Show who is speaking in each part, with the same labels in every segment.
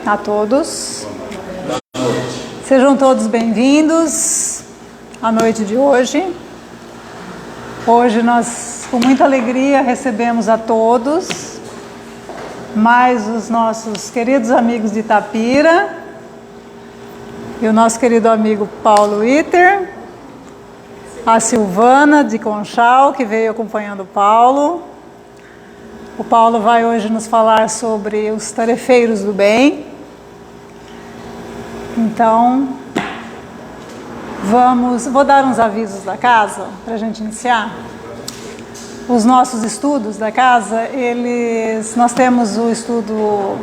Speaker 1: a todos. Sejam todos bem-vindos à noite de hoje. Hoje nós, com muita alegria, recebemos a todos, mais os nossos queridos amigos de Itapira e o nosso querido amigo Paulo Iter, a Silvana de Conchal, que veio acompanhando o Paulo. O Paulo vai hoje nos falar sobre os tarefeiros do bem. Então, vou dar uns avisos da casa para a gente iniciar. Os nossos estudos da casa, nós temos o estudo...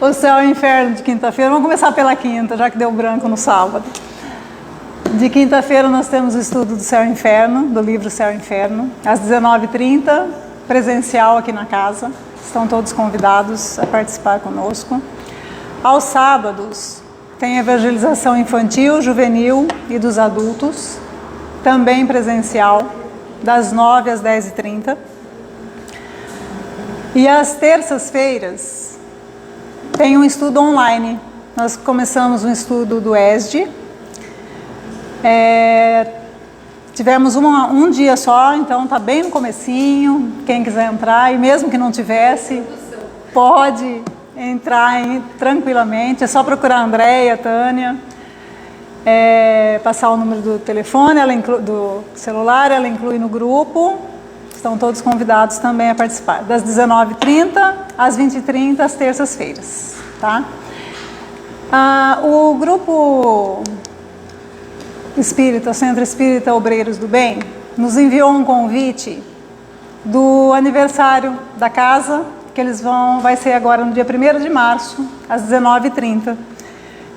Speaker 1: O Céu e o Inferno de quinta-feira. Vamos começar pela quinta, já que deu branco no sábado. De quinta-feira nós temos o estudo do Céu e Inferno, do livro Céu e Inferno, às 19h30, presencial aqui na casa. Estão todos convidados a participar conosco. Aos sábados tem evangelização infantil, juvenil e dos adultos, também presencial, das 9 às 10h30. E às terças-feiras tem um estudo online. Nós começamos um estudo do ESD. Tivemos um dia só, então está bem no comecinho. Quem quiser entrar, e mesmo que não tivesse, pode entrar tranquilamente. É só procurar a Andréia, a Tânia, passar o número do telefone, do celular, ela inclui no grupo. Estão todos convidados também a participar. Das 19h30 às 20h30, às terças-feiras. Tá? O grupo Espírita, Centro Espírita Obreiros do Bem, nos enviou um convite do aniversário da casa, que vai ser agora no dia 1º de março, às 19h30.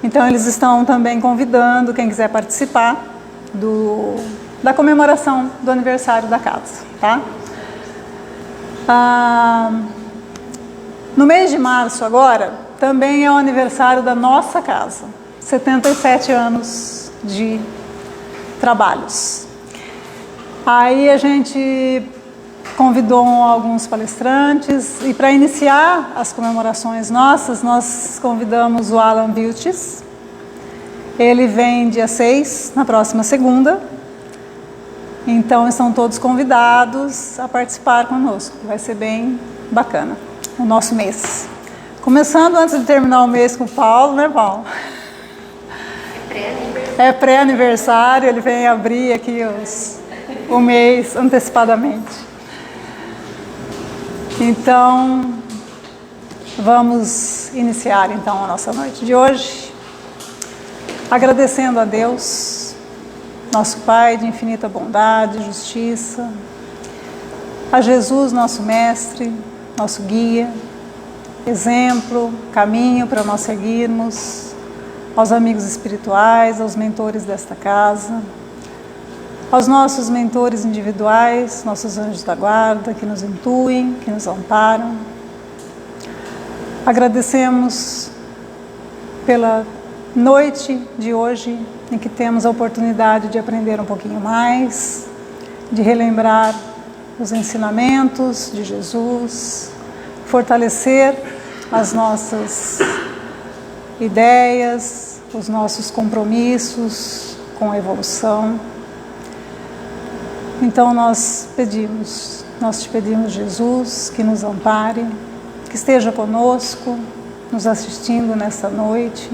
Speaker 1: Então eles estão também convidando quem quiser participar da comemoração do aniversário da casa. Tá? No mês de março agora, também é o aniversário da nossa casa, 77 anos de trabalhos. Aí a gente convidou alguns palestrantes e para iniciar as comemorações nossas, nós convidamos o Alan Vilches. Ele vem dia 6, na próxima segunda. Então estão todos convidados a participar conosco. Vai ser bem bacana o nosso mês. Começando antes de terminar o mês com o Paulo, né, Paulo? É pré-aniversário, ele vem abrir aqui o mês antecipadamente. Então, vamos iniciar então a nossa noite de hoje, agradecendo a Deus, nosso Pai de infinita bondade, justiça, a Jesus, nosso Mestre, nosso guia, exemplo, caminho para nós seguirmos, aos amigos espirituais, aos mentores desta casa, aos nossos mentores individuais, nossos anjos da guarda, que nos intuem, que nos amparam. Agradecemos pela noite de hoje, em que temos a oportunidade de aprender um pouquinho mais, de relembrar os ensinamentos de Jesus, fortalecer as nossas ideias, os nossos compromissos com a evolução. Então nós te pedimos, Jesus, que nos ampare, que esteja conosco, nos assistindo nesta noite,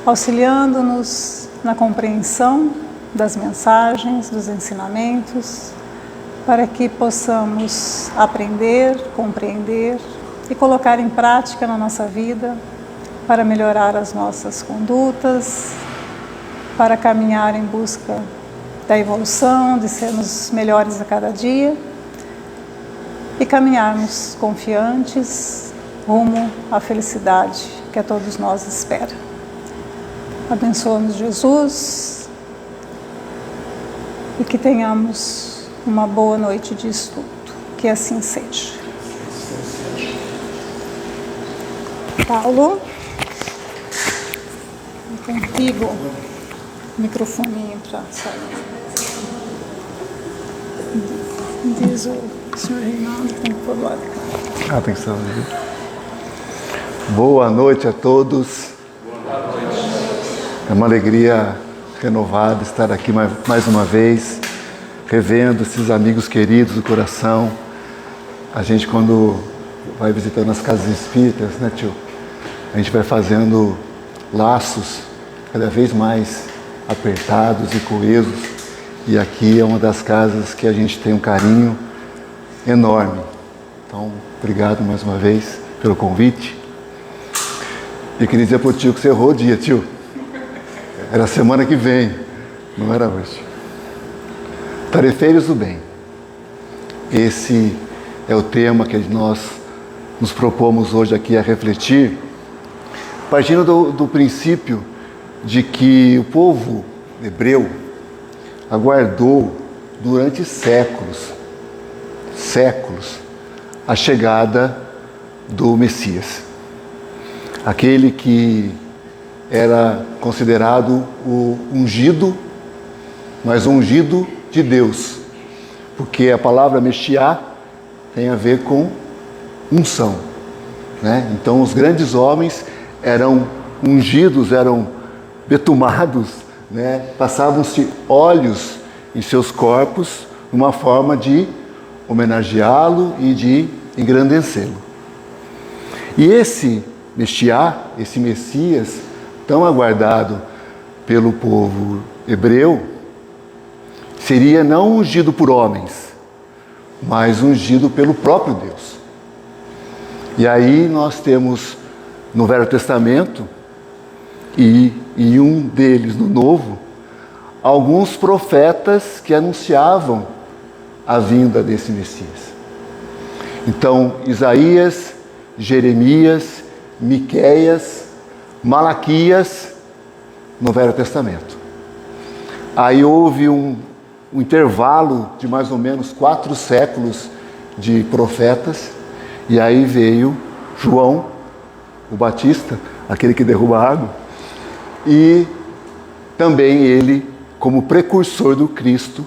Speaker 1: auxiliando-nos na compreensão das mensagens, dos ensinamentos, para que possamos aprender, compreender e colocar em prática na nossa vida, para melhorar as nossas condutas, para caminhar em busca da evolução, de sermos melhores a cada dia e caminharmos confiantes rumo à felicidade que a todos nós espera. Abençoa-nos, Jesus, e que tenhamos uma boa noite de estudo. Que assim seja. Paulo, contigo o microfoninho para sair. Diz o senhor Reinaldo, tem que pôr lá.
Speaker 2: Tem que ser. Boa noite a todos.
Speaker 3: Boa noite.
Speaker 2: É uma alegria renovada estar aqui mais uma vez, revendo esses amigos queridos do coração. A gente, quando vai visitando as casas espíritas, né, tio? A gente vai fazendo laços cada vez mais apertados e coesos. E aqui é uma das casas que a gente tem um carinho enorme. Então, obrigado mais uma vez pelo convite. E queria dizer para o tio que você errou o dia, tio. Era semana que vem, não era hoje. Tarefeiros do bem. Esse é o tema que nós nos propomos hoje aqui a refletir, partindo do princípio de que o povo hebreu aguardou durante séculos, a chegada do Messias. Aquele que era considerado o ungido, mas o ungido de Deus. Porque a palavra Meshiá tem a ver com unção, né? Então os grandes homens eram ungidos, eram betumados, né? Passavam-se óleos em seus corpos, uma forma de homenageá-lo e de engrandecê-lo. E esse Meshiá, esse Messias, tão aguardado pelo povo hebreu, seria não ungido por homens, mas ungido pelo próprio Deus. E aí nós temos no Velho Testamento e um deles no Novo, alguns profetas que anunciavam a vinda desse Messias. Então, Isaías, Jeremias, Miqueias, Malaquias, no Velho Testamento. Aí houve um intervalo de mais ou menos 4 séculos de profetas, e aí veio João, o Batista, aquele que derruba a água, e também ele, como precursor do Cristo,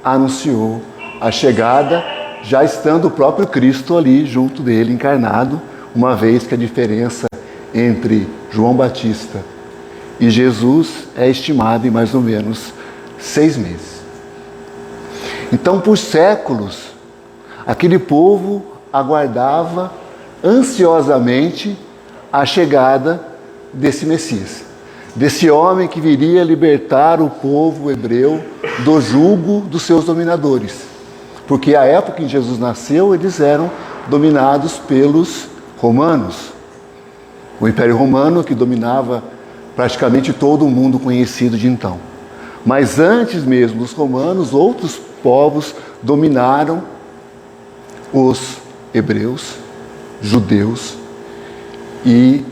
Speaker 2: anunciou a chegada, já estando o próprio Cristo ali junto dele, encarnado, uma vez que a diferença entre João Batista e Jesus é estimada em mais ou menos 6 meses. Então, por séculos, aquele povo aguardava ansiosamente a chegada desse Messias, desse homem que viria libertar o povo hebreu do jugo dos seus dominadores. Porque à época em que Jesus nasceu, eles eram dominados pelos romanos. O Império Romano, que dominava praticamente todo o mundo conhecido de então. Mas antes mesmo dos romanos, outros povos dominaram os hebreus, judeus, e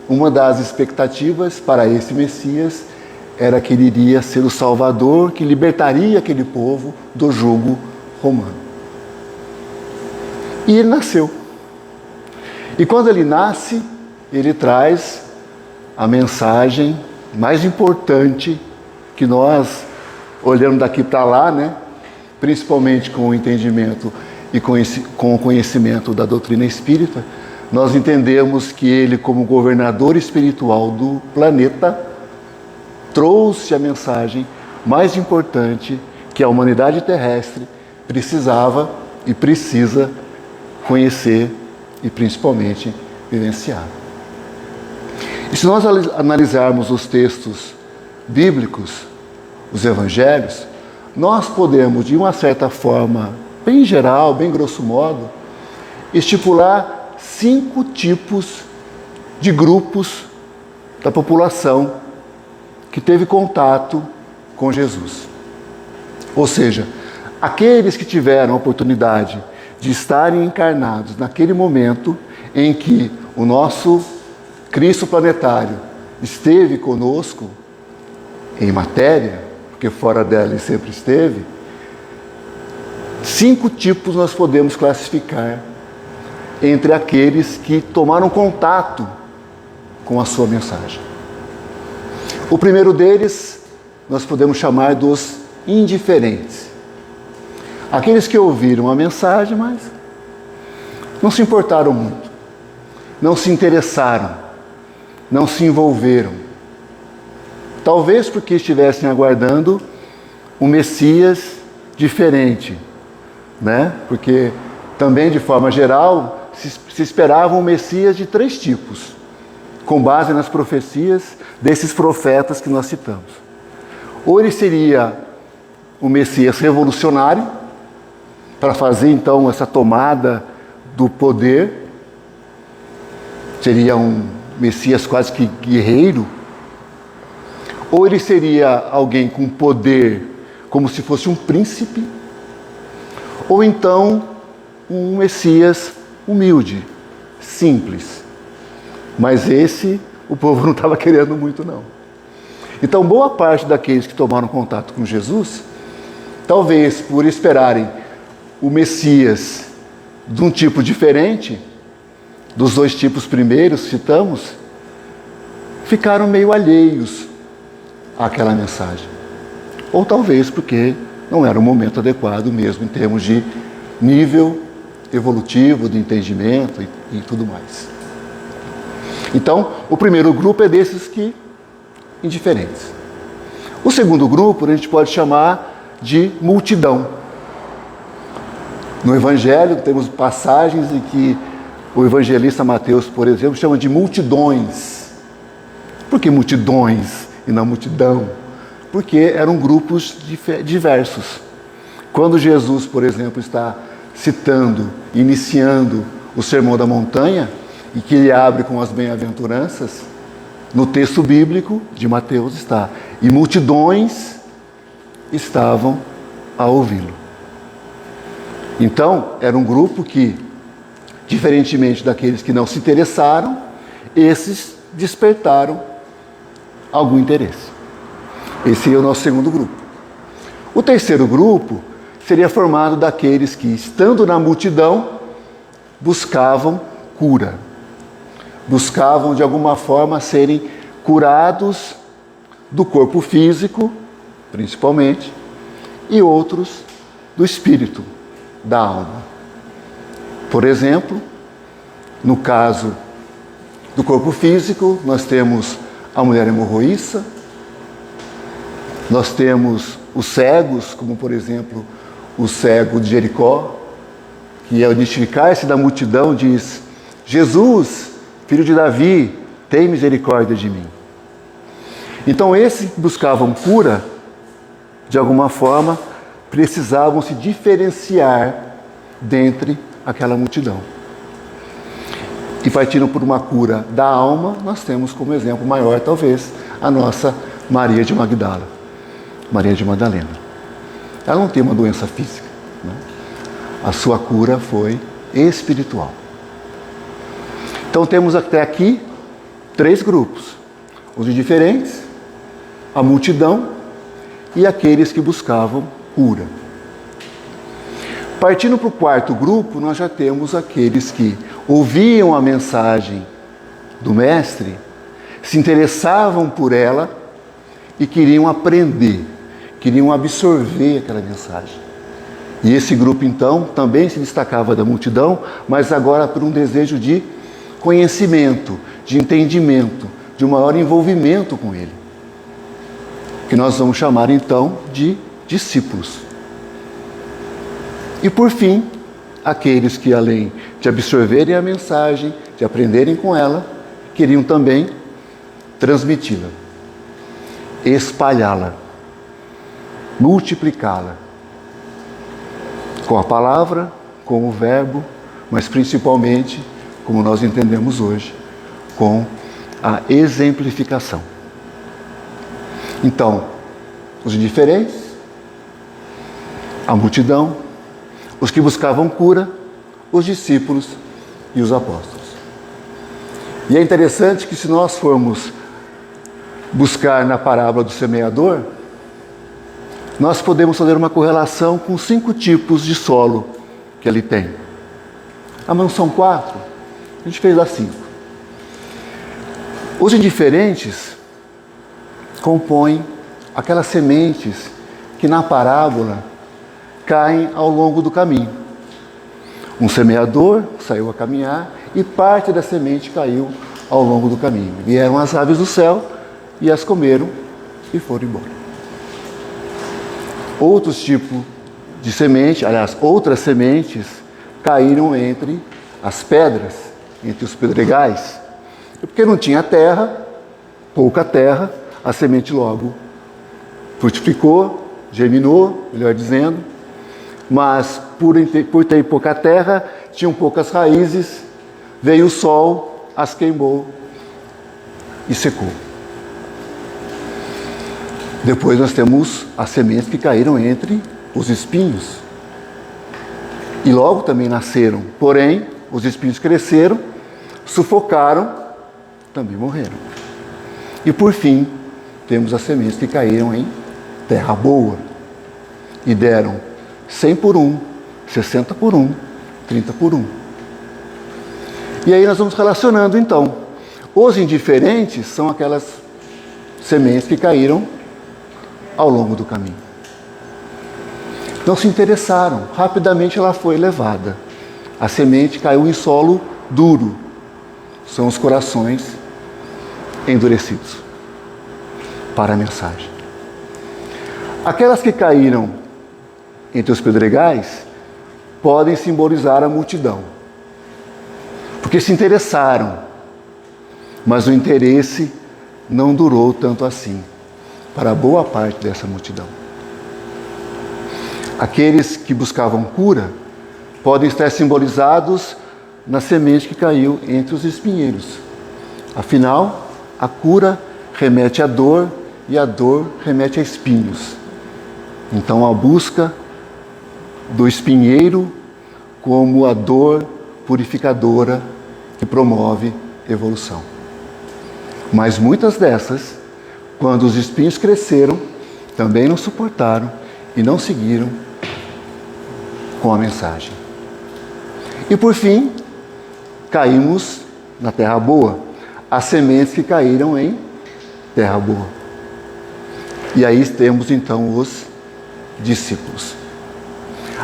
Speaker 2: uma das expectativas para esse Messias era que ele iria ser o Salvador, que libertaria aquele povo do jugo romano. E ele nasceu. E quando ele nasce, ele traz a mensagem mais importante que nós, olhando daqui para lá, né, principalmente com o entendimento e com o conhecimento da doutrina espírita, nós entendemos que ele, como governador espiritual do planeta, trouxe a mensagem mais importante que a humanidade terrestre precisava e precisa conhecer e principalmente vivenciar. E se nós analisarmos os textos bíblicos, os evangelhos, nós podemos, de uma certa forma, bem geral, bem grosso modo, estipular 5 tipos de grupos da população que teve contato com Jesus. Ou seja, aqueles que tiveram a oportunidade de estarem encarnados naquele momento em que o nosso Cristo planetário esteve conosco em matéria, porque fora dela ele sempre esteve. 5 tipos nós podemos classificar entre aqueles que tomaram contato com a sua mensagem. O primeiro deles nós podemos chamar dos indiferentes. Aqueles que ouviram a mensagem, mas não se importaram muito, não se interessaram, não se envolveram. Talvez porque estivessem aguardando um Messias diferente, né? Porque também, de forma geral, se esperava um Messias de 3 tipos, com base nas profecias desses profetas que nós citamos. Ou ele seria um Messias revolucionário, para fazer então essa tomada do poder, seria um Messias quase que guerreiro, ou ele seria alguém com poder como se fosse um príncipe, ou então um Messias humilde, simples. Mas esse o povo não estava querendo muito, não. Então, boa parte daqueles que tomaram contato com Jesus, talvez por esperarem o Messias de um tipo diferente, dos 2 tipos primeiros citamos, ficaram meio alheios àquela mensagem. Ou talvez porque não era o momento adequado mesmo em termos de nível evolutivo, de entendimento e tudo mais. Então, o primeiro grupo é desses que indiferentes. O segundo grupo a gente pode chamar de multidão. No Evangelho temos passagens em que o evangelista Mateus, por exemplo, chama de multidões. Por que multidões e não multidão? Porque eram grupos diversos. Quando Jesus, por exemplo, está citando, iniciando o Sermão da Montanha, e que ele abre com as bem-aventuranças, no texto bíblico de Mateus está: e multidões estavam a ouvi-lo. Então, era um grupo que, diferentemente daqueles que não se interessaram, esses despertaram algum interesse. Esse é o nosso segundo grupo. O terceiro grupo seria formado daqueles que, estando na multidão, buscavam cura. Buscavam, de alguma forma, serem curados do corpo físico, principalmente, e outros do espírito, da alma. Por exemplo, no caso do corpo físico, nós temos a mulher hemorroíça, nós temos os cegos, como por exemplo o cego de Jericó, que ao identificar-se da multidão diz: Jesus, filho de Davi, tem misericórdia de mim. Então esses que buscavam cura, de alguma forma, precisavam se diferenciar dentre aquela multidão. E partindo por uma cura da alma, nós temos como exemplo maior, talvez, a nossa Maria de Magdala, Maria de Madalena. Ela não tem uma doença física, né? A sua cura foi espiritual. Então temos até aqui 3 grupos: os indiferentes, a multidão e aqueles que buscavam cura. Partindo para o 4º grupo, nós já temos aqueles que ouviam a mensagem do Mestre, se interessavam por ela e queriam aprender, queriam absorver aquela mensagem. E esse grupo, então, também se destacava da multidão, mas agora por um desejo de conhecimento, de entendimento, de um maior envolvimento com ele, que nós vamos chamar, então, de discípulos. E, por fim, aqueles que, além de absorverem a mensagem, de aprenderem com ela, queriam também transmiti-la, espalhá-la, multiplicá-la, com a palavra, com o verbo, mas principalmente, como nós entendemos hoje, com a exemplificação. Então, os indiferentes, a multidão, os que buscavam cura, os discípulos e os apóstolos. E é interessante que, se nós formos buscar na parábola do semeador, nós podemos fazer uma correlação com 5 tipos de solo que ele tem. Ah, mas não são 4? A gente fez lá 5. Os indiferentes compõem aquelas sementes que na parábola caem ao longo do caminho. Um semeador saiu a caminhar e parte da semente caiu ao longo do caminho. Vieram as aves do céu e as comeram e foram embora. Outros tipos de semente, aliás, outras sementes caíram entre as pedras, entre os pedregais. Porque não tinha terra, pouca terra, a semente logo frutificou, germinou, melhor dizendo, mas por ter pouca terra, tinham poucas raízes, veio o sol, as queimou e secou. Depois nós temos as sementes que caíram entre os espinhos. E logo também nasceram, porém, os espinhos cresceram, sufocaram, também morreram. E por fim, temos as sementes que caíram em terra boa e deram 100 por 1, 60 por 1, 30 por 1. E aí nós vamos relacionando então. Os indiferentes são aquelas sementes que caíram ao longo do caminho. Não se interessaram, rapidamente ela foi levada. A semente caiu em solo duro. São os corações endurecidos para a mensagem. Aquelas que caíram entre os pedregais podem simbolizar a multidão, porque se interessaram, mas o interesse não durou tanto assim para boa parte dessa multidão. Aqueles que buscavam cura podem estar simbolizados na semente que caiu entre os espinheiros. Afinal, a cura remete à dor e a dor remete a espinhos. Então, a busca do espinheiro como a dor purificadora que promove evolução. Mas muitas dessas, quando os espinhos cresceram, também não suportaram e não seguiram com a mensagem. E por fim, caímos na terra boa, as sementes que caíram em terra boa. E aí temos então os discípulos.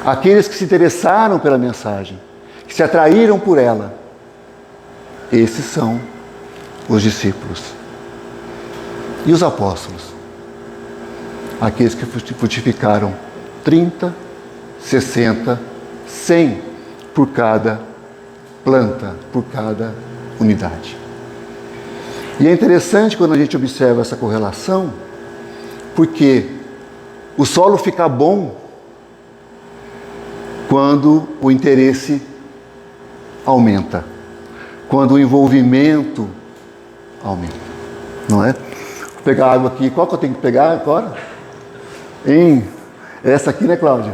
Speaker 2: Aqueles que se interessaram pela mensagem, que se atraíram por ela. Esses são os discípulos. E os apóstolos? Aqueles que frutificaram 30, 60, 100 por cada planta, por cada unidade. E é interessante quando a gente observa essa correlação, porque o solo fica bom quando o interesse aumenta, quando o envolvimento aumenta, não é? Vou pegar água aqui. Qual que eu tenho que pegar agora? Essa aqui, né, Cláudia?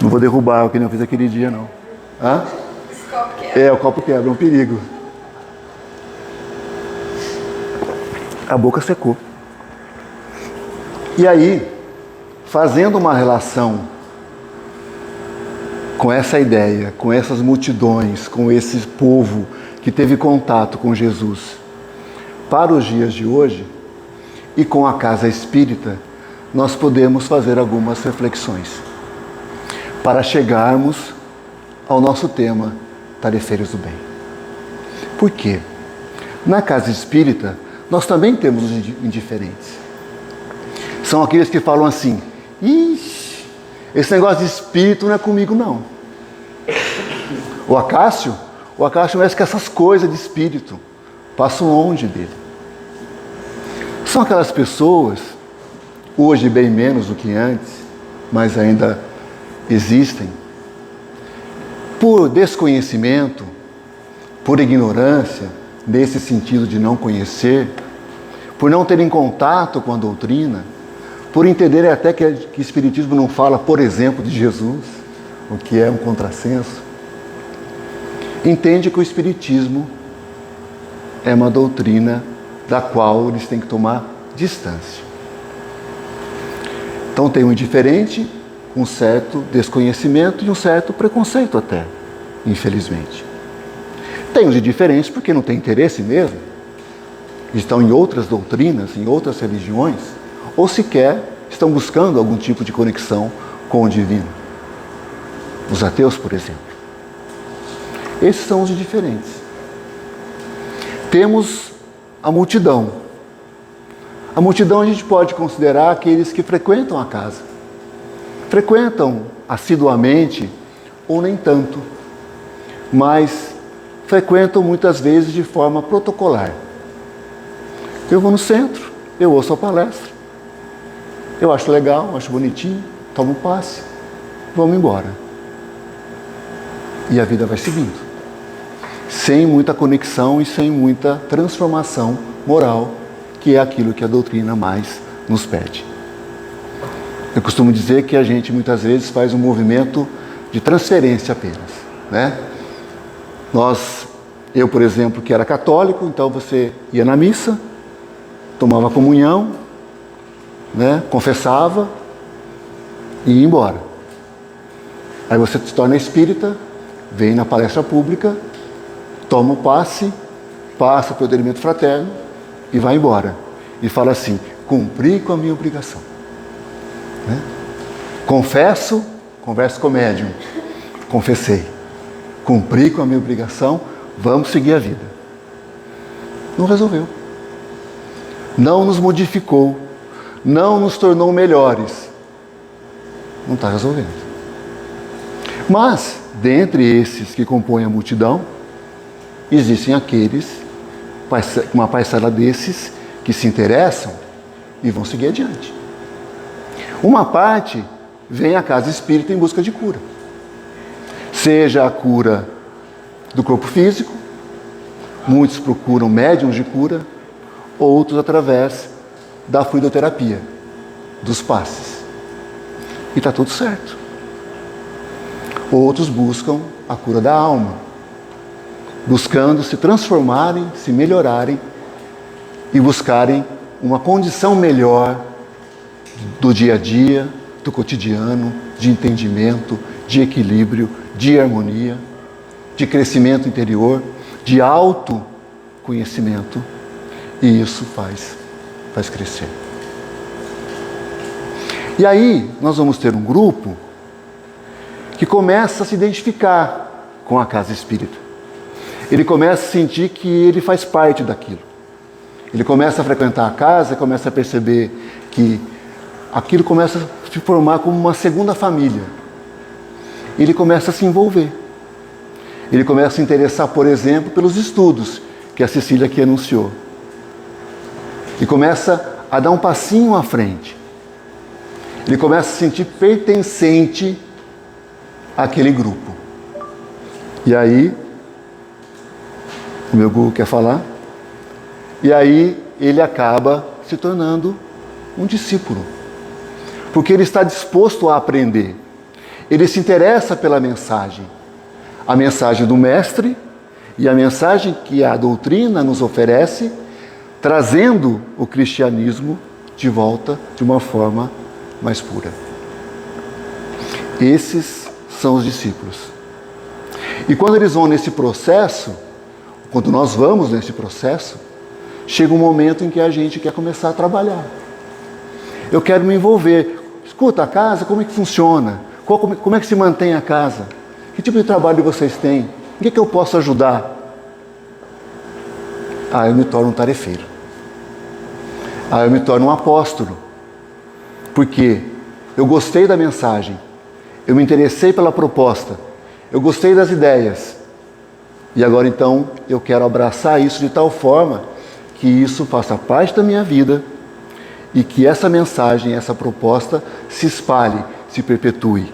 Speaker 2: Não vou derrubar o que eu fiz aquele dia, não. Hã? Esse copo quebra. É, o copo quebra, é um perigo. A boca secou. E aí, fazendo uma relação com essa ideia, com essas multidões, com esse povo que teve contato com Jesus, para os dias de hoje, e com a casa espírita, nós podemos fazer algumas reflexões para chegarmos ao nosso tema, Tarefeiros do Bem. Por quê? Na casa espírita, nós também temos os indiferentes. São aqueles que falam assim: ixi, esse negócio de espírito não é comigo, não. O Acácio mexe com essas coisas de espírito, passo longe dele. São aquelas pessoas, hoje bem menos do que antes, mas ainda existem, por desconhecimento, por ignorância, nesse sentido de não conhecer, por não terem contato com a doutrina, por entenderem até que o Espiritismo não fala, por exemplo, de Jesus, o que é um contrassenso, entende que o Espiritismo é uma doutrina da qual eles têm que tomar distância. Então tem um indiferente, um certo desconhecimento e um certo preconceito até, infelizmente. Tem os indiferentes porque não tem interesse mesmo. estão em outras doutrinas, em outras religiões, ou sequer estão buscando algum tipo de conexão com o divino. Os ateus, por exemplo. Esses são os diferentes. Temos a multidão. A multidão a gente pode considerar aqueles que frequentam a casa. Frequentam assiduamente ou nem tanto, mas frequentam muitas vezes de forma protocolar. Eu vou no centro, eu ouço a palestra, eu acho legal, acho bonitinho, tomo um passe, vamos embora. E a vida vai seguindo, sem muita conexão e sem muita transformação moral, que é aquilo que a doutrina mais nos pede. Eu costumo dizer que a gente muitas vezes faz um movimento de transferência apenas, né? Eu, por exemplo, que era católico, então você ia na missa, tomava comunhão, né? Confessava e ia embora. Aí você se torna espírita, vem na palestra pública, toma o passe, passa pelo alimento fraterno e vai embora. E fala assim: cumpri com a minha obrigação. Né? Converso com o médium, confessei, cumpri com a minha obrigação, vamos seguir a vida. Não resolveu, não nos modificou, não nos tornou melhores, não está resolvendo. Mas, dentre esses que compõem a multidão, existem aqueles, uma parcela desses, que se interessam e vão seguir adiante. Uma parte vem à casa espírita em busca de cura. Seja a cura do corpo físico, muitos procuram médiuns de cura, outros através da fluidoterapia, dos passes. E está tudo certo. Outros buscam a cura da alma, buscando se transformarem, se melhorarem e buscarem uma condição melhor do dia a dia, do cotidiano, de entendimento, de equilíbrio, de harmonia, de crescimento interior, de autoconhecimento, e isso faz crescer. E aí nós vamos ter um grupo que começa a se identificar com a casa espírita. Ele começa a sentir que ele faz parte daquilo. Ele começa a frequentar a casa, começa a perceber que aquilo começa a se formar como uma segunda família. Ele começa a se envolver. Ele começa a se interessar, por exemplo, pelos estudos que a Cecília aqui anunciou. E começa a dar um passinho à frente. Ele começa a se sentir pertencente àquele grupo. E aí, o meu Google quer falar? E aí ele acaba se tornando um discípulo. Porque ele está disposto a aprender. Ele se interessa pela mensagem. A mensagem do Mestre e a mensagem que a doutrina nos oferece, trazendo o cristianismo de volta de uma forma mais pura. Esses são os discípulos. E quando eles vão nesse processo, quando nós vamos nesse processo, chega um momento em que a gente quer começar a trabalhar. Eu quero me envolver. Escuta, a casa, como é que funciona? Como é que se mantém a casa? Que tipo de trabalho vocês têm? Em que eu posso ajudar? Eu me torno um tarefeiro. Eu me torno um apóstolo. Porque eu gostei da mensagem, eu me interessei pela proposta, eu gostei das ideias. E agora então eu quero abraçar isso de tal forma que isso faça parte da minha vida e que essa mensagem, essa proposta se espalhe, se perpetue.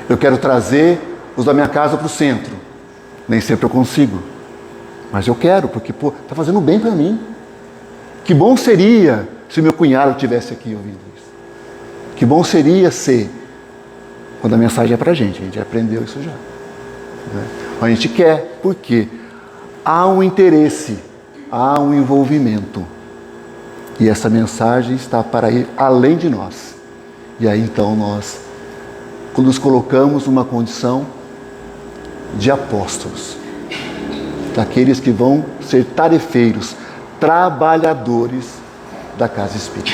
Speaker 2: Eu quero trazer os da minha casa para o centro. Nem sempre eu consigo, mas eu quero, porque está fazendo bem para mim. Que bom seria se meu cunhado estivesse aqui ouvindo isso. Que bom seria ser, quando a mensagem é para a gente aprendeu isso já. Né? A gente quer, porque há um interesse, há um envolvimento. E essa mensagem está para ir além de nós. E aí então nós nos colocamos numa condição de apóstolos. Daqueles que vão ser tarefeiros, trabalhadores da casa espírita.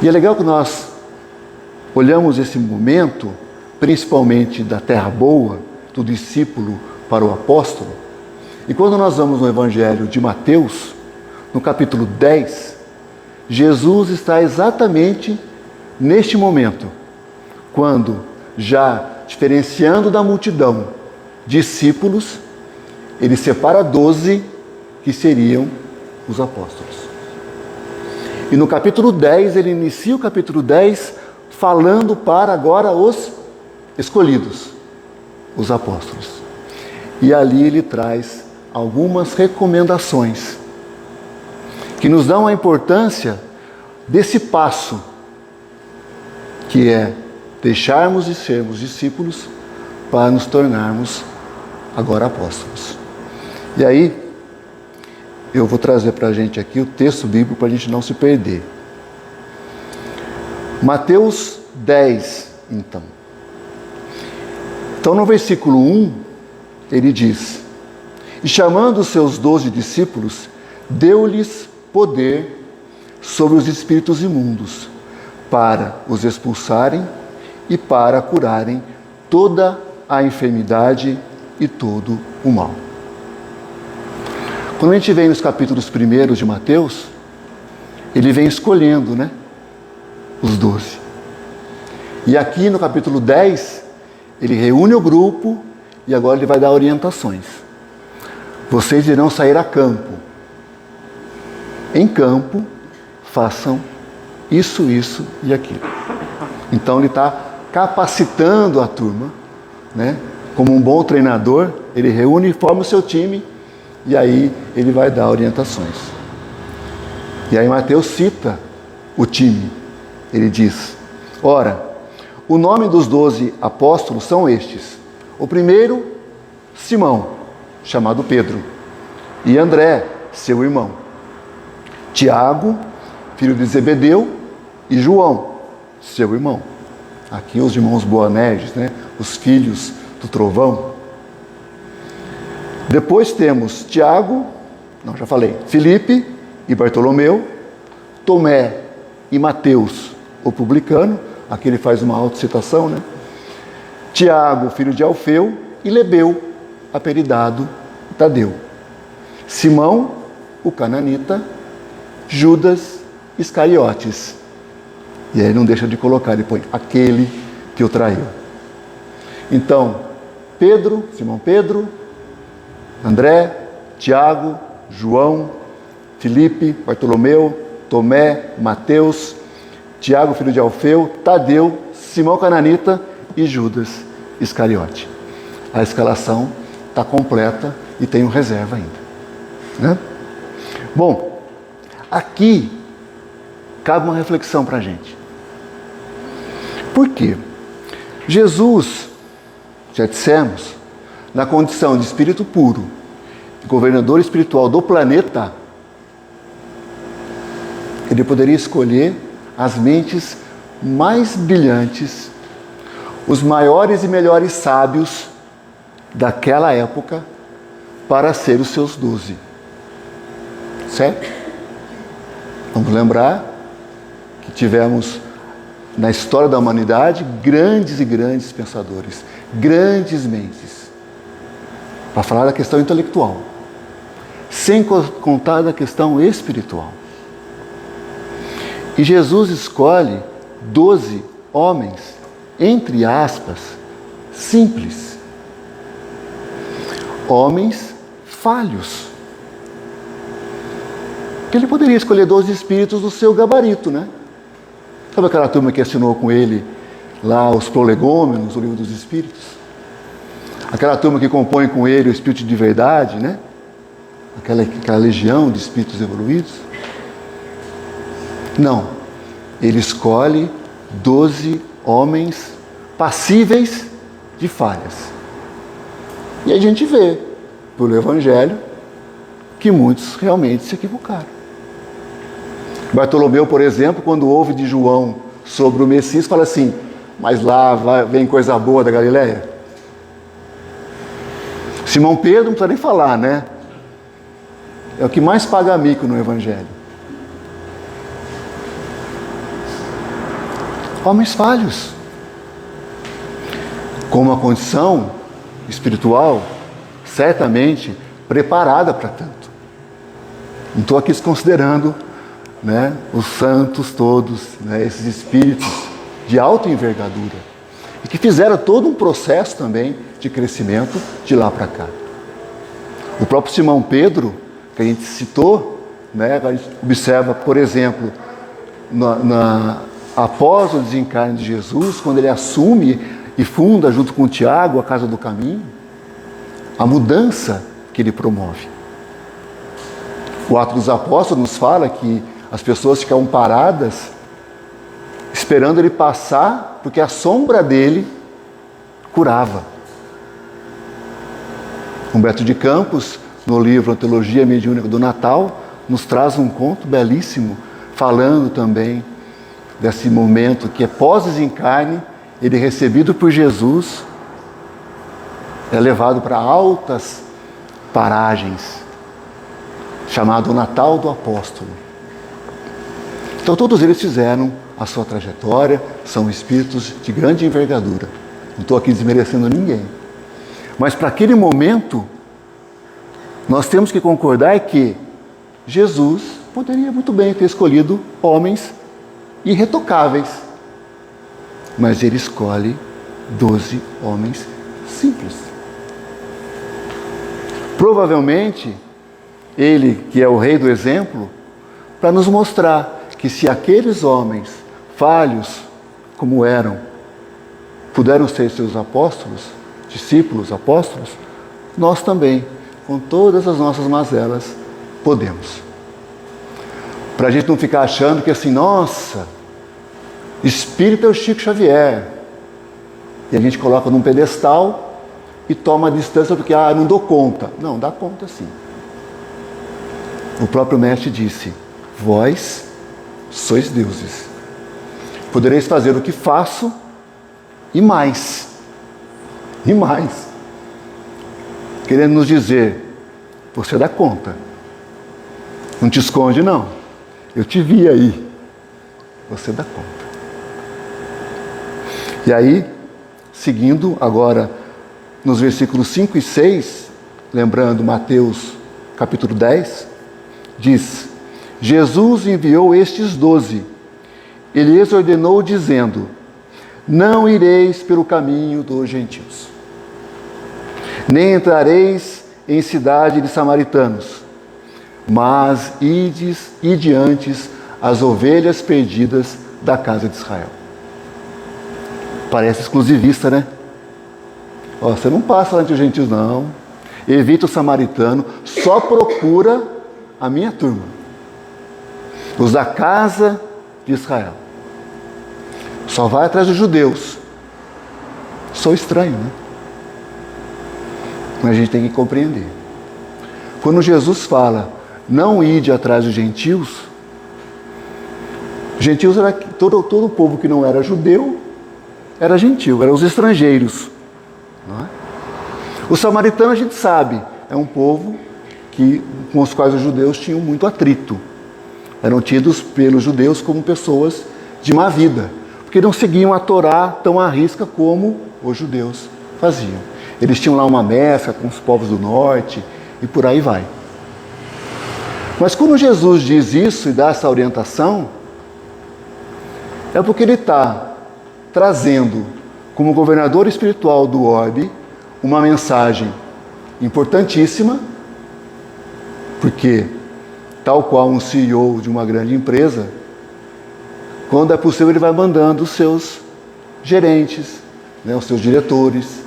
Speaker 2: E é legal que nós olhamos esse momento, principalmente da terra boa, do discípulo para o apóstolo. E quando nós vamos no Evangelho de Mateus, no capítulo 10, Jesus está exatamente neste momento, quando, já diferenciando da multidão discípulos, ele separa 12 que seriam os apóstolos. E no capítulo 10, ele inicia o capítulo 10 falando para agora os escolhidos, os apóstolos. E ali ele traz algumas recomendações que nos dão a importância desse passo, que é deixarmos de sermos discípulos para nos tornarmos agora apóstolos. E aí, eu vou trazer para a gente aqui o texto bíblico para a gente não se perder. Mateus 10, então. Então, no versículo 1, ele diz: e chamando os seus 12 discípulos, deu-lhes poder sobre os espíritos imundos, para os expulsarem e para curarem toda a enfermidade e todo o mal. Quando a gente vem nos capítulos primeiros de Mateus, ele vem escolhendo, os 12. E aqui no capítulo 10, ele reúne o grupo e agora ele vai dar orientações. Vocês irão sair a campo. Em campo, façam isso, isso e aquilo. Então ele está capacitando a turma, como um bom treinador, ele reúne e forma o seu time e aí ele vai dar orientações. E aí Mateus cita o time. Ele diz: ora, o nome dos 12 apóstolos são estes. O primeiro, Simão, chamado Pedro, e André, seu irmão. Tiago, filho de Zebedeu, e João, seu irmão. Aqui os irmãos Boanerges, os filhos do trovão. Depois temos Tiago, Filipe e Bartolomeu, Tomé e Mateus, o publicano, aqui ele faz uma autocitação, Tiago, filho de Alfeu, e Lebeu, apelidado Tadeu. Simão, o cananita, Judas Iscariotes. E aí não deixa de colocar, ele põe aquele que o traiu. Então, Pedro, Simão Pedro, André, Tiago, João, Filipe, Bartolomeu, Tomé, Mateus, Tiago, filho de Alfeu, Tadeu, Simão cananita e Judas Iscariote. A escalação está completa e tem um reserva ainda. Bom, aqui cabe uma reflexão para a gente. Por quê? Jesus, já dissemos, na condição de espírito puro, governador espiritual do planeta, ele poderia escolher as mentes mais brilhantes, os maiores e melhores sábios daquela época para ser os seus 12. Certo? Vamos lembrar que tivemos na história da humanidade grandes e grandes pensadores, grandes mentes, para falar da questão intelectual, sem contar da questão espiritual. E Jesus escolhe 12 homens, entre aspas, simples. Homens falhos. Porque ele poderia escolher 12 espíritos do seu gabarito, Sabe aquela turma que assinou com ele lá os prolegômenos, o livro dos espíritos? Aquela turma que compõe com ele o espírito de verdade, Aquela legião de espíritos evoluídos? Não. Ele escolhe 12 homens passíveis de falhas. E a gente vê, pelo Evangelho, que muitos realmente se equivocaram. Bartolomeu, por exemplo, quando ouve de João sobre o Messias, fala assim: mas lá vem coisa boa da Galileia. Simão Pedro, não precisa nem falar, é o que mais paga mico no Evangelho. Homens falhos, com uma condição espiritual certamente preparada para tanto. Não estou aqui considerando, né, os santos todos, né, esses espíritos de alta envergadura, e que fizeram todo um processo também de crescimento de lá para cá. O próprio Simão Pedro, que a gente citou, né, a gente observa, por exemplo, após o desencarne de Jesus, quando ele assume e funda junto com Tiago a Casa do Caminho, a mudança que ele promove. O Atos dos Apóstolos nos fala que as pessoas ficavam paradas esperando ele passar, porque a sombra dele curava. Humberto de Campos, no livro Teologia Mediúnica do Natal, nos traz um conto belíssimo, falando também desse momento que é pós-desencarne, ele recebido por Jesus, é levado para altas paragens, chamado Natal do Apóstolo. Então todos eles fizeram a sua trajetória, são espíritos de grande envergadura. Não estou aqui desmerecendo ninguém. Mas para aquele momento, nós temos que concordar que Jesus poderia muito bem ter escolhido homens irretocáveis. Mas ele escolhe 12 homens simples. Provavelmente, ele, que é o rei do exemplo, para nos mostrar que se aqueles homens falhos, como eram, puderam ser seus apóstolos, discípulos, apóstolos, nós também, com todas as nossas mazelas, podemos. Para a gente não ficar achando que assim, nossa, espírito é o Chico Xavier. E a gente coloca num pedestal e toma a distância porque, não dou conta. Não, dá conta sim. O próprio mestre disse, vós sois deuses. Podereis fazer o que faço e mais. E mais. Querendo nos dizer, você dá conta. Não te esconde, não. Eu te vi aí. Você dá conta. E aí, seguindo agora nos versículos 5 e 6, lembrando Mateus capítulo 10, diz, Jesus enviou estes 12, ele lhes ordenou dizendo, não ireis pelo caminho dos gentios, nem entrareis em cidade de samaritanos, mas ide antes as ovelhas perdidas da casa de Israel. Parece exclusivista, né? Você não passa lá entre os gentios, não. Evita o samaritano, só procura a minha turma. Os da casa de Israel. Só vai atrás dos judeus. Sou estranho, né? Mas a gente tem que compreender. Quando Jesus fala, não ide atrás dos gentios era todo o povo que não era judeu, era gentil, eram os estrangeiros. Não é? O samaritano a gente sabe, é um povo com os quais os judeus tinham muito atrito. Eram tidos pelos judeus como pessoas de má vida, porque não seguiam a Torá tão à risca como os judeus faziam. Eles tinham lá uma mescla com os povos do norte e por aí vai. Mas quando Jesus diz isso e dá essa orientação, é porque ele está trazendo, como governador espiritual do orbe, uma mensagem importantíssima, porque, tal qual um CEO de uma grande empresa, quando é possível ele vai mandando os seus gerentes, né, os seus diretores,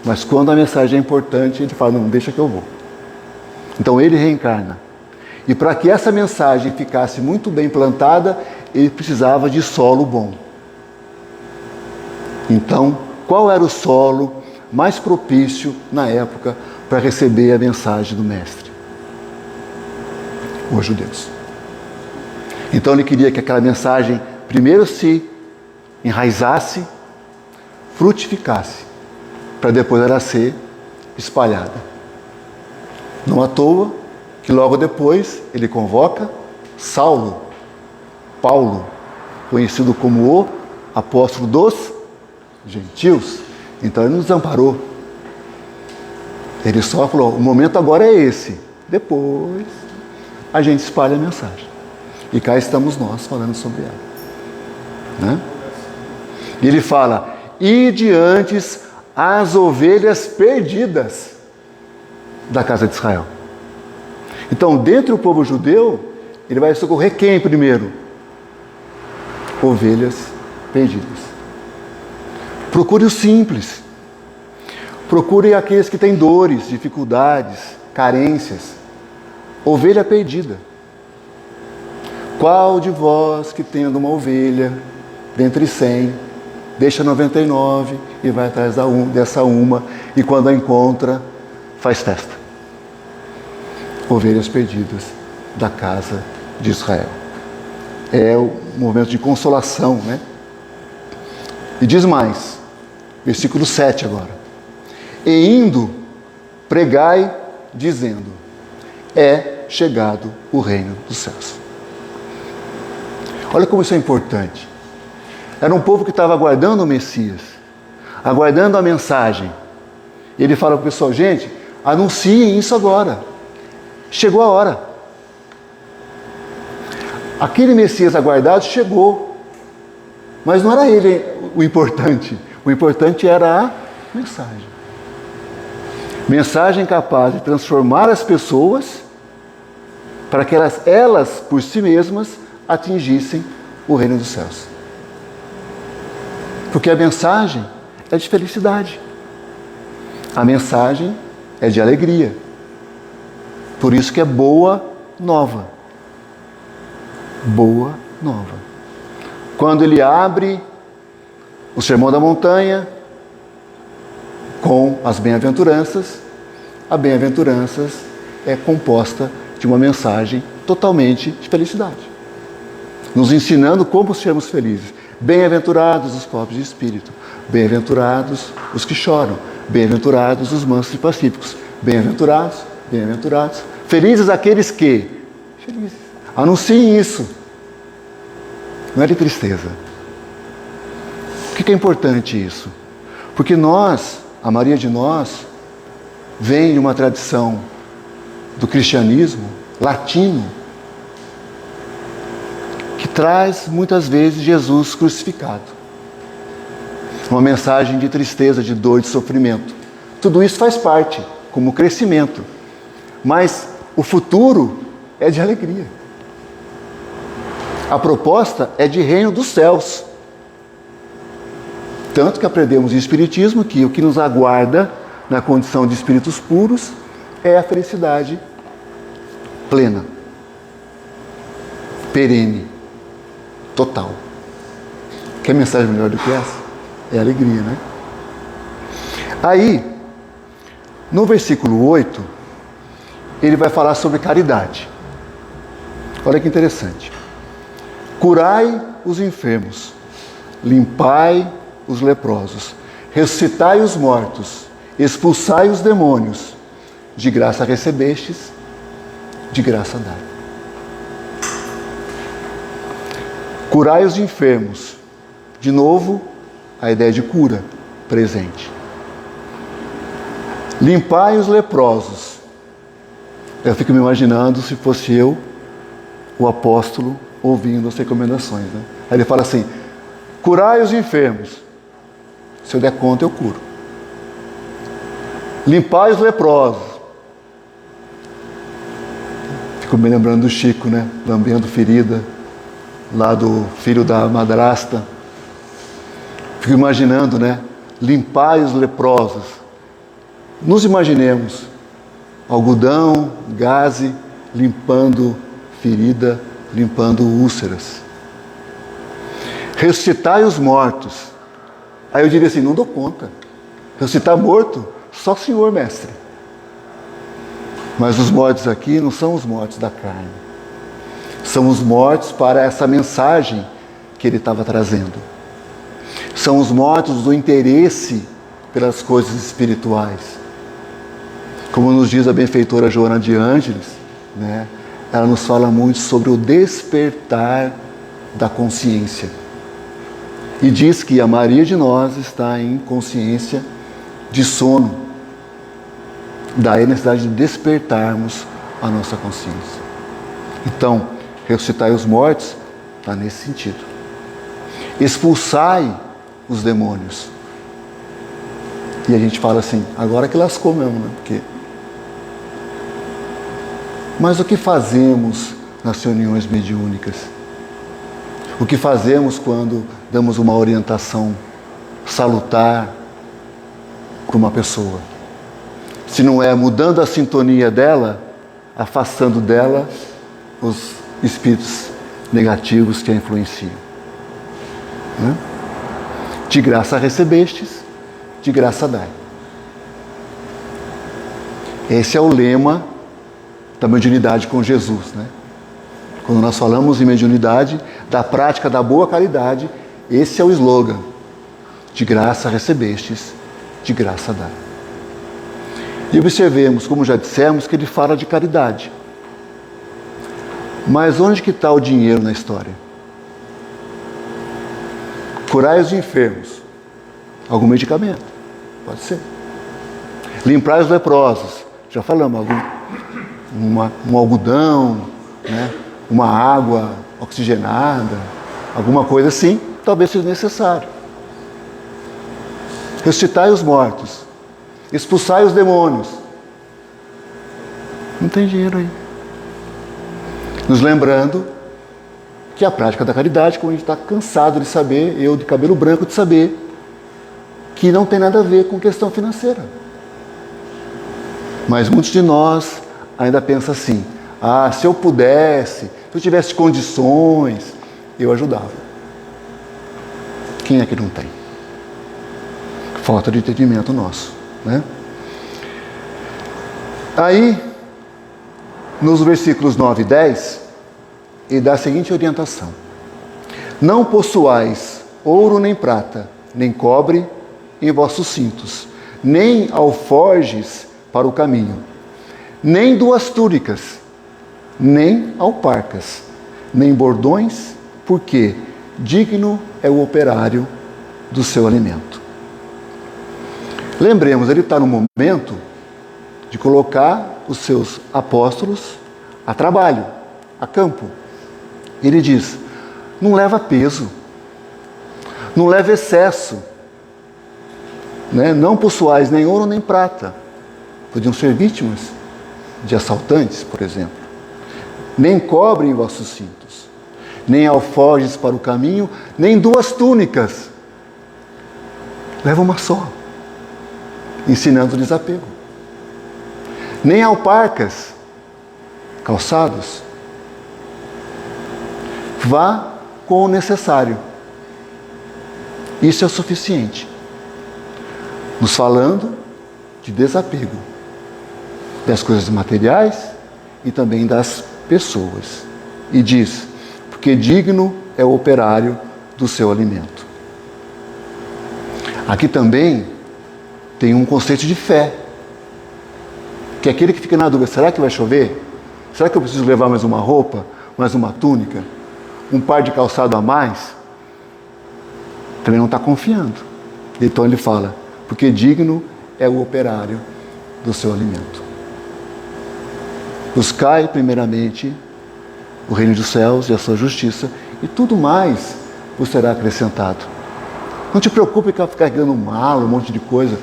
Speaker 2: mas quando a mensagem é importante, ele fala, não, deixa que eu vou. Então ele reencarna. E para que essa mensagem ficasse muito bem plantada, ele precisava de solo bom. Então, qual era o solo mais propício na época para receber a mensagem do Mestre? Os judeus. Então ele queria que aquela mensagem primeiro se enraizasse, frutificasse, para depois ela ser espalhada. Não à toa que que logo depois ele convoca Paulo, conhecido como o apóstolo dos gentios. Então ele nos desamparou. Ele só falou, o momento agora é esse. Depois a gente espalha a mensagem. E cá estamos nós falando sobre ela. Né? E ele fala, ide antes as ovelhas perdidas da casa de Israel. Então, dentro do povo judeu, ele vai socorrer quem primeiro? Ovelhas perdidas. Procure o simples. Procure aqueles que têm dores, dificuldades, carências. Ovelha perdida. Qual de vós que tendo uma ovelha dentre 100, deixa 99 e vai atrás dessa uma, e quando a encontra, faz festa? Ovelhas perdidas da casa de Israel. É o momento de consolação, né? E diz mais, versículo 7 agora. E indo, pregai, dizendo, é chegado o reino dos céus. Olha como isso é importante. Era um povo que estava aguardando o Messias, aguardando a mensagem. E ele fala para o pessoal, gente, anunciem isso agora. Chegou a hora. Aquele Messias aguardado chegou. Mas não era ele o importante. O importante era a mensagem. Mensagem capaz de transformar as pessoas para que elas por si mesmas atingissem o reino dos céus. Porque a mensagem é de felicidade. A mensagem é de alegria. Por isso que é boa nova. Boa nova. Quando ele abre o Sermão da Montanha com as bem-aventuranças, a bem-aventuranças é composta de uma mensagem totalmente de felicidade. Nos ensinando como sermos felizes. Bem-aventurados os pobres de espírito. Bem-aventurados os que choram. Bem-aventurados os mansos e pacíficos. Bem-aventurados, bem-aventurados. Felizes aqueles que... Felizes. Anunciem isso. Não é de tristeza. Por que é importante isso? Porque nós, a maioria de nós, vem de uma tradição do cristianismo latino, que traz muitas vezes Jesus crucificado. Uma mensagem de tristeza, de dor, de sofrimento. Tudo isso faz parte, como crescimento. Mas o futuro é de alegria. A proposta é de reino dos céus. Tanto que aprendemos em Espiritismo que o que nos aguarda na condição de espíritos puros é a felicidade plena, perene, total. Quer mensagem melhor do que essa? É alegria, né? Aí, no versículo 8, ele vai falar sobre caridade. Olha que interessante. Curai os enfermos, limpai os leprosos, ressuscitai os mortos, expulsai os demônios. De graça recebestes, de graça dai. Curai os enfermos. De novo, a ideia de cura presente. Limpai os leprosos. Eu fico me imaginando se fosse eu, o apóstolo, ouvindo as recomendações. Né? Aí ele fala assim, curai os enfermos. Se eu der conta, eu curo. Limpai os leprosos. Fico me lembrando do Chico, né? Lambendo ferida, lá do filho da madrasta. Fico imaginando, né? Limpai os leprosos. Nos imaginemos, algodão, gaze, limpando ferida, limpando úlceras. Ressuscitai os mortos. Aí eu diria assim, não dou conta. Ressuscitar morto, só o Senhor, mestre. Mas os mortos aqui não são os mortos da carne. São os mortos para essa mensagem que ele estava trazendo. São os mortos do interesse pelas coisas espirituais. Como nos diz a benfeitora Joana de Ângeles, né, ela nos fala muito sobre o despertar da consciência. E diz que a maioria de nós está em consciência de sono. Daí a necessidade de despertarmos a nossa consciência. Então, ressuscitai os mortos está nesse sentido. Expulsai os demônios. E a gente fala assim, agora que lascou mesmo, né? Porque... Mas o que fazemos nas reuniões mediúnicas? O que fazemos quando damos uma orientação salutar para uma pessoa? Se não é mudando a sintonia dela, afastando dela os espíritos negativos que a influenciam. Né? De graça recebestes, de graça dai. Esse é o lema da mediunidade com Jesus, né? Quando nós falamos em mediunidade, da prática da boa caridade, esse é o slogan. De graça recebestes, de graça dai. E observemos, como já dissemos, que ele fala de caridade. Mas onde que está o dinheiro na história? Curai os enfermos. Algum medicamento? Pode ser. Limpar os leprosos. Já falamos, um algodão, né? Uma água oxigenada, alguma coisa assim, talvez seja necessário. Ressuscitai os mortos. Expulsai os demônios. Não tem dinheiro aí. Nos lembrando que a prática da caridade, como a gente está cansado de saber, eu de cabelo branco de saber, que não tem nada a ver com questão financeira. Mas muitos de nós ainda pensam assim, se eu pudesse, se eu tivesse condições, eu ajudava. Quem é que não tem? Falta de entendimento nosso, né? Aí, nos versículos 9 e 10, ele dá a seguinte orientação. Não possuais ouro nem prata, nem cobre em vossos cintos, nem alforjes para o caminho, nem 2 túnicas, nem alparcas, nem bordões, porque digno é o operário do seu alimento. Lembremos, ele está no momento de colocar os seus apóstolos a trabalho, a campo. Ele diz, não leva peso, não leva excesso, né? Não possuais nem ouro nem prata. Podiam ser vítimas de assaltantes, por exemplo. Nem cobre em vossos cintos, nem alforjes para o caminho, nem 2 túnicas. Leva uma só, ensinando o desapego. Nem alparcas, calçados. Vá com o necessário. Isso é o suficiente. Nos falando de desapego das coisas materiais e também das pessoas. E diz, porque digno é o operário do seu alimento. Aqui também tem um conceito de fé, que é aquele que fica na dúvida, será que vai chover? Será que eu preciso levar mais uma roupa, mais uma túnica, um par de calçado a mais? Também não está confiando. Então ele fala, porque digno é o operário do seu alimento. Buscai primeiramente o reino dos céus e a sua justiça, e tudo mais vos será acrescentado. Não te preocupe com ficar carregando mala, um monte de coisa.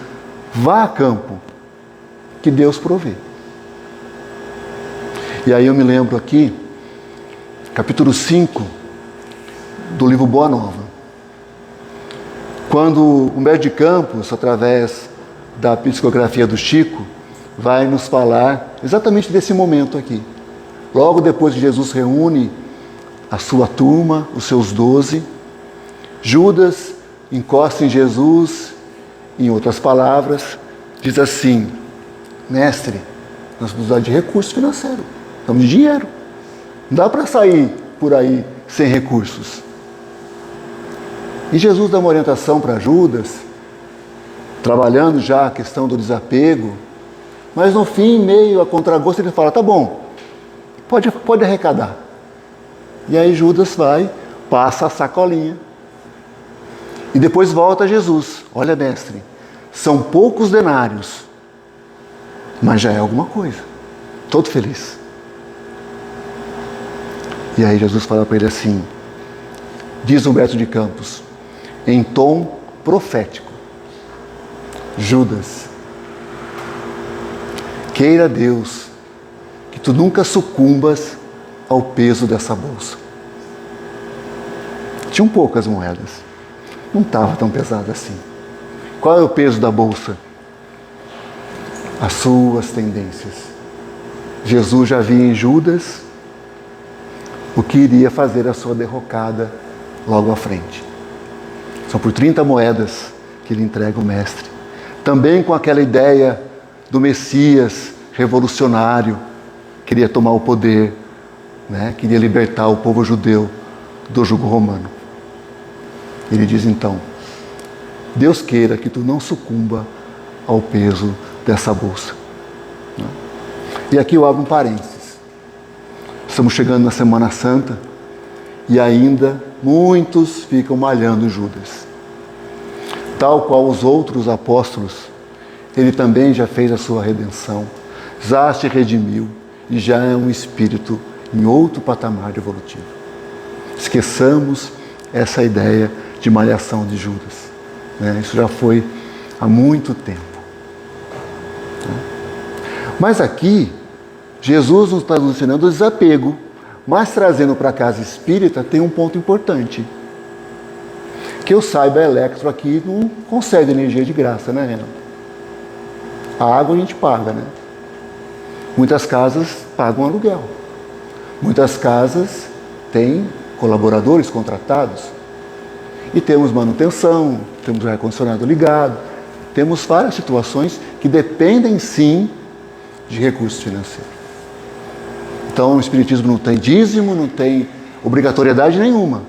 Speaker 2: Vá a campo, que Deus provê. E aí eu me lembro aqui, capítulo 5 do livro Boa Nova. Quando Humberto de Campos, através da psicografia do Chico, vai nos falar exatamente desse momento aqui. Logo depois que Jesus reúne a sua turma, os seus 12, Judas encosta em Jesus, em outras palavras, diz assim, mestre, nós precisamos de recurso financeiro, precisamos de dinheiro. Não dá para sair por aí sem recursos. E Jesus dá uma orientação para Judas, trabalhando já a questão do desapego, mas no fim, meio a contragosto, ele fala, tá bom, Pode arrecadar. E aí Judas vai, passa a sacolinha. E depois volta a Jesus. Olha, mestre, são poucos denários, mas já é alguma coisa. Todo feliz. E aí Jesus fala para ele assim, diz Humberto de Campos, em tom profético: Judas, queira Deus que tu nunca sucumbas ao peso dessa bolsa. Tinham poucas moedas, não estava tão pesada assim. Qual é o peso da bolsa? As suas tendências. Jesus já via em Judas o que iria fazer a sua derrocada logo à frente. São por 30 moedas que ele entrega o mestre. Também com aquela ideia do Messias revolucionário, queria tomar o poder, né? Queria libertar o povo judeu do jugo romano. Ele diz então, Deus queira que tu não sucumba ao peso dessa bolsa. E aqui eu abro um parênteses. Estamos chegando na Semana Santa e ainda muitos ficam malhando em Judas. Tal qual os outros apóstolos, ele também já fez a sua redenção, já se redimiu e já é um espírito em outro patamar evolutivo. Esqueçamos essa ideia de malhação de Judas. Isso já foi há muito tempo. Mas aqui, Jesus nos está ensinando o desapego, mas trazendo para a casa espírita tem um ponto importante. Que eu saiba, a Electro aqui não concede energia de graça, né, Renan? A água a gente paga, né? Muitas casas pagam aluguel. Muitas casas têm colaboradores contratados. E temos manutenção, temos o ar-condicionado ligado, temos várias situações que dependem sim de recursos financeiros. Então o Espiritismo não tem dízimo, não tem obrigatoriedade nenhuma,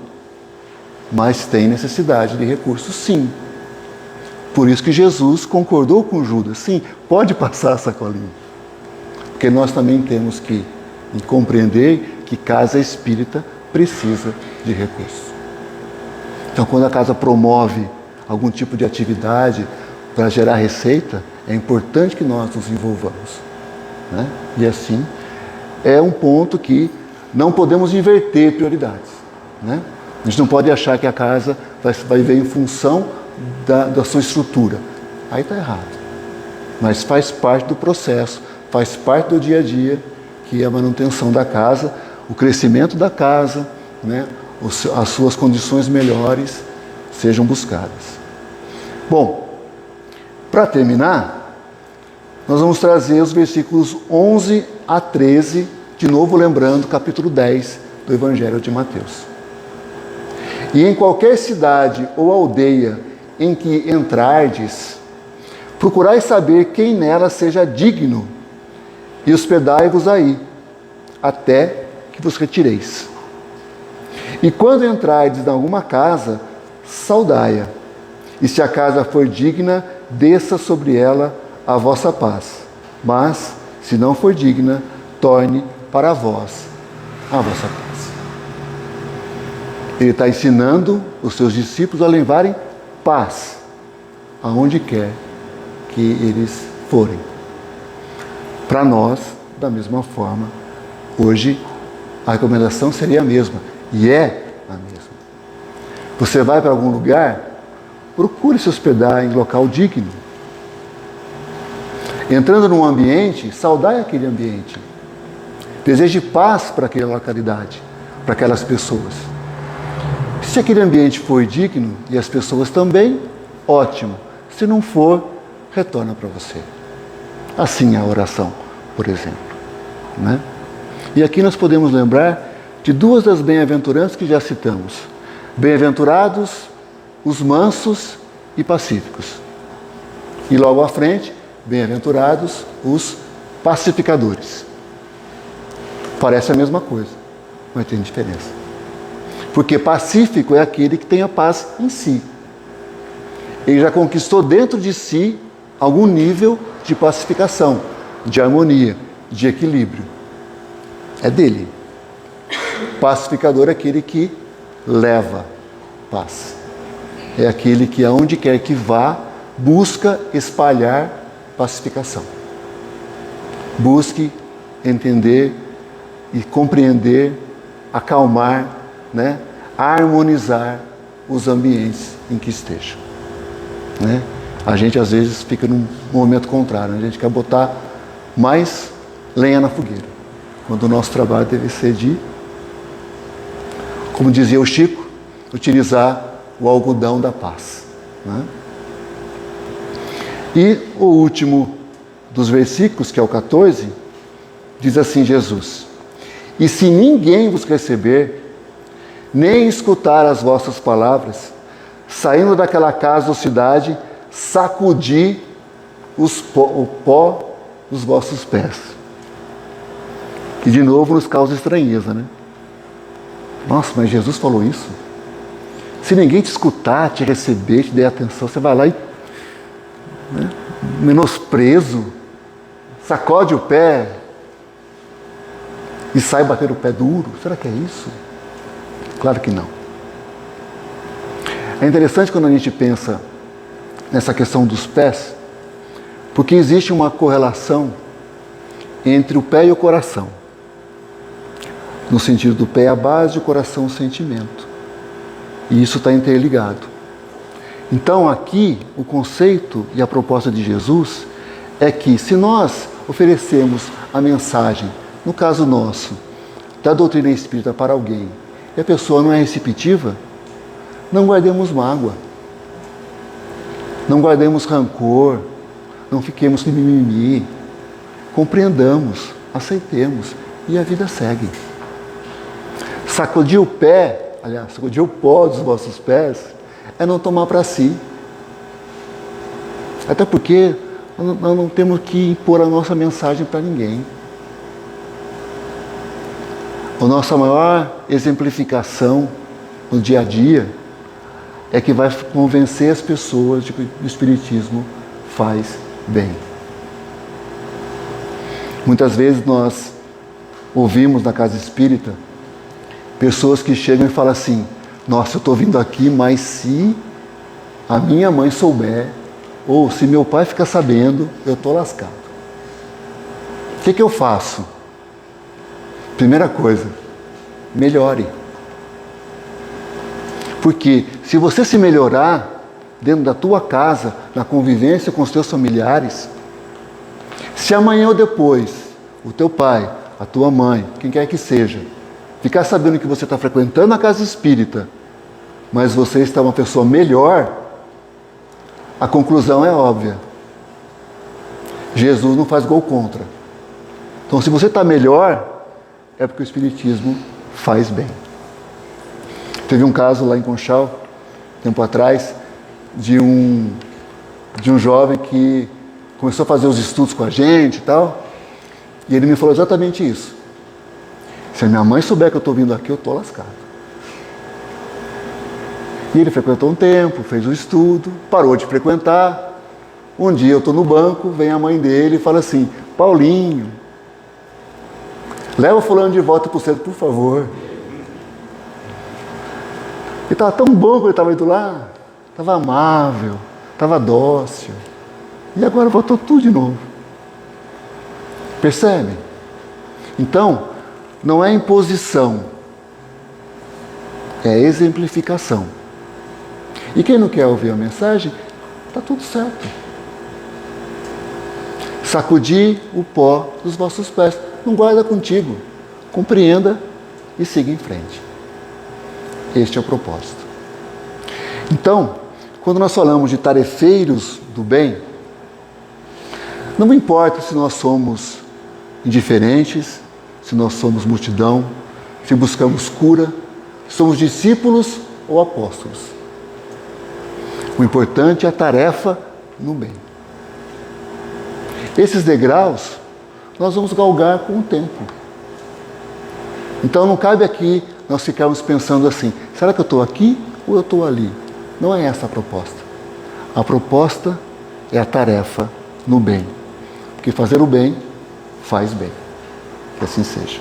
Speaker 2: mas tem necessidade de recursos sim. Por isso que Jesus concordou com Judas, sim, pode passar a sacolinha. Porque nós também temos que compreender que casa espírita precisa de recursos. Então, quando a casa promove algum tipo de atividade para gerar receita, é importante que nós nos envolvamos. Né? E assim, é um ponto que não podemos inverter prioridades. Né? A gente não pode achar que a casa vai vir em função da sua estrutura. Aí está errado. Mas faz parte do processo, faz parte do dia a dia, que é a manutenção da casa, o crescimento da casa, né? As suas condições melhores sejam buscadas. Bom, para terminar, nós vamos trazer os versículos 11 a 13, de novo lembrando capítulo 10 do Evangelho de Mateus. E em qualquer cidade ou aldeia em que entrardes, procurai saber quem nela seja digno, e hospedai-vos aí, até que vos retireis. E quando entrardes em alguma casa, saudai-a, e se a casa for digna, desça sobre ela a vossa paz. Mas, se não for digna, torne para vós a vossa paz. Ele está ensinando os seus discípulos a levarem paz aonde quer que eles forem. Para nós, da mesma forma, hoje a recomendação seria a mesma, e é a mesma. Você vai para algum lugar, procure se hospedar em local digno. Entrando num ambiente, saudai aquele ambiente. Deseje paz para aquela localidade, para aquelas pessoas. Se aquele ambiente for digno e as pessoas também, ótimo. Se não for, retorna para você. Assim é a oração, por exemplo. Né? E aqui nós podemos lembrar de duas das bem-aventuranças que já citamos. Bem-aventurados os mansos e pacíficos. E logo à frente, bem-aventurados os pacificadores. Parece a mesma coisa, mas tem diferença. Porque pacífico é aquele que tem a paz em si. Ele já conquistou dentro de si algum nível de pacificação, de harmonia, de equilíbrio. é dele. Pacificador é aquele que leva paz. É aquele que, aonde quer que vá, busca espalhar pacificação. Busque entender e compreender, acalmar, né? Harmonizar os ambientes em que esteja. Né? A gente às vezes fica num momento contrário, né? A gente quer botar mais lenha na fogueira, quando o nosso trabalho deve ser de, como dizia o Chico, utilizar o algodão da paz. Né? E o último dos versículos, que é o 14, diz assim Jesus: e se ninguém vos receber, nem escutar as vossas palavras, saindo daquela casa ou cidade, sacudi o pó dos vossos pés. Que de novo nos causa estranheza, né? Nossa, mas Jesus falou isso? Se ninguém te escutar, te receber, te der atenção, você vai lá e, né, menosprezo, sacode o pé e sai bater o pé duro. Será que é isso? Claro que não. É interessante quando a gente pensa nessa questão dos pés, porque existe uma correlação entre o pé e o coração. No sentido do pé a base e o coração o sentimento. E isso está interligado. Então aqui o conceito e a proposta de Jesus é que se nós oferecemos a mensagem, no caso nosso, da doutrina espírita para alguém, e a pessoa não é receptiva, não guardemos mágoa, não guardemos rancor, não fiquemos com mimimi, compreendamos, aceitemos e a vida segue. Sacudir o pé, aliás, sacudir o pó dos vossos pés, é não tomar para si. Até porque nós não temos que impor a nossa mensagem para ninguém. A nossa maior exemplificação no dia a dia é que vai convencer as pessoas de que o Espiritismo faz bem. Muitas vezes nós ouvimos na casa espírita pessoas que chegam e falam assim: nossa, eu estou vindo aqui, mas se a minha mãe souber, ou se meu pai ficar sabendo, eu estou lascado. O que eu faço? Primeira coisa, melhore. Porque se você se melhorar dentro da tua casa, na convivência com os teus familiares, se amanhã ou depois o teu pai, a tua mãe, quem quer que seja, ficar sabendo que você está frequentando a casa espírita, mas você está uma pessoa melhor, a conclusão é óbvia. Jesus não faz gol contra. Então, se você está melhor, é porque o Espiritismo faz bem. Teve um caso lá em Conchal, tempo atrás, de um jovem que começou a fazer os estudos com a gente e tal, e ele me falou exatamente isso. Se a minha mãe souber que eu estou vindo aqui, eu estou lascado. E ele frequentou um tempo, fez o estudo, parou de frequentar. Um dia eu estou no banco, vem a mãe dele e fala assim: Paulinho, leva o fulano de volta para o centro, por favor. Ele estava tão bom quando ele estava indo lá, estava amável, estava dócil. E agora voltou tudo de novo. Percebe? Então, não é imposição, é exemplificação. E quem não quer ouvir a mensagem, está tudo certo. Sacudir o pó dos vossos pés. Não guarda contigo. Compreenda e siga em frente. Este é o propósito. Então, quando nós falamos de tarefeiros do bem, não importa se nós somos indiferentes, se nós somos multidão, se buscamos cura, se somos discípulos ou apóstolos. O importante é a tarefa no bem. Esses degraus nós vamos galgar com o tempo. Então não cabe aqui nós ficarmos pensando assim: será que eu estou aqui ou eu estou ali? Não é essa a proposta. A proposta é a tarefa no bem. Porque fazer o bem faz bem. Que assim seja.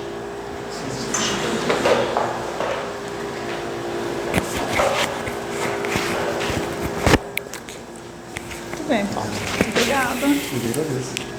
Speaker 1: Bem, obrigada.
Speaker 2: Eu agradeço.